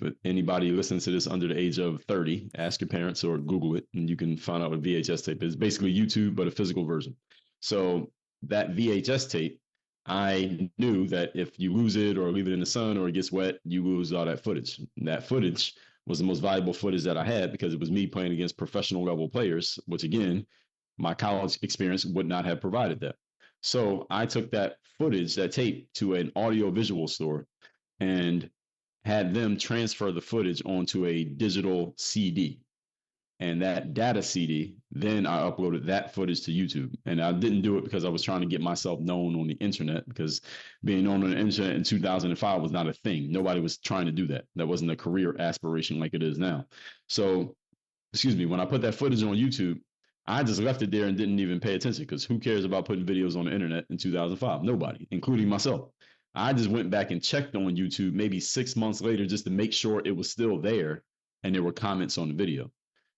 If anybody listens to this under the age of 30, ask your parents or Google it, and you can find out what VHS tape is. Basically YouTube, but a physical version. So that VHS tape, I knew that if you lose it or leave it in the sun or it gets wet, you lose all that footage. And that footage was the most valuable footage that I had because it was me playing against professional level players, which again, my college experience would not have provided that. So I took that footage, that tape, to an audio visual store and had them transfer the footage onto a digital CD. And that data CD, then I uploaded that footage to YouTube. And I didn't do it because I was trying to get myself known on the internet, because being known on the internet in 2005 was not a thing. Nobody was trying to do that. That wasn't a career aspiration like it is now. So, excuse me, when I put that footage on YouTube, I just left it there and didn't even pay attention, because who cares about putting videos on the internet in 2005? Nobody, including myself. I just went back and checked on YouTube maybe 6 months later just to make sure it was still there and there were comments on the video.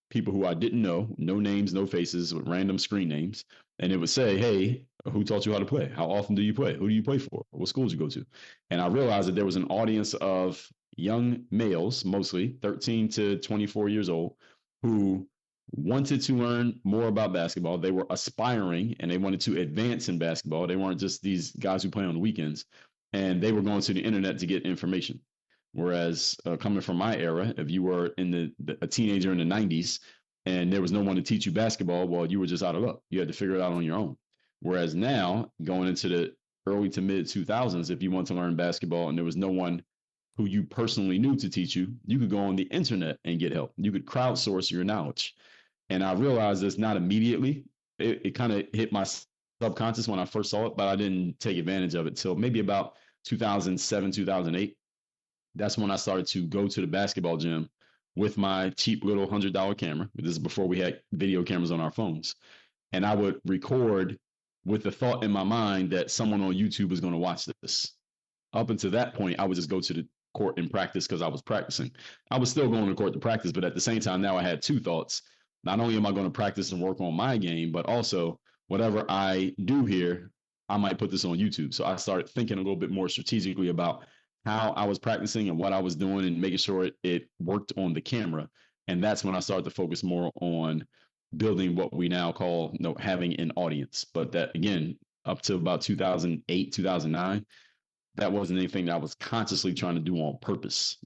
People who I didn't know, no names, no faces, with random screen names. And it would say, hey, who taught you how to play? How often do you play? Who do you play for? What schools you go to? And I realized that there was an audience of young males, mostly 13 to 24 years old, who wanted to learn more about basketball. They were aspiring and they wanted to advance in basketball. They weren't just these guys who play on the weekends. And they were going to the internet to get information. Whereas coming from my era, if you were a teenager in the 90s and there was no one to teach you basketball, well, you were just out of luck. You had to figure it out on your own. Whereas now, going into the early to mid 2000s, if you want to learn basketball and there was no one who you personally knew to teach you, you could go on the internet and get help. You could crowdsource your knowledge. And I realized this not immediately. It kind of hit my subconscious when I first saw it, but I didn't take advantage of it till maybe about 2007, 2008. That's when I started to go to the basketball gym with my cheap little $100 camera. This is before we had video cameras on our phones. And I would record with the thought in my mind that someone on YouTube was going to watch this. Up until that point, I would just go to the court and practice because I was practicing. I was still going to court to practice, but at the same time, now I had two thoughts. Not only am I going to practice and work on my game, but also whatever I do here, I might put this on YouTube. So I started thinking a little bit more strategically about how I was practicing and what I was doing and making sure it worked on the camera. And that's when I started to focus more on building what we now call, having an audience. But that, again, up to about 2008, 2009, that wasn't anything that I was consciously trying to do on purpose.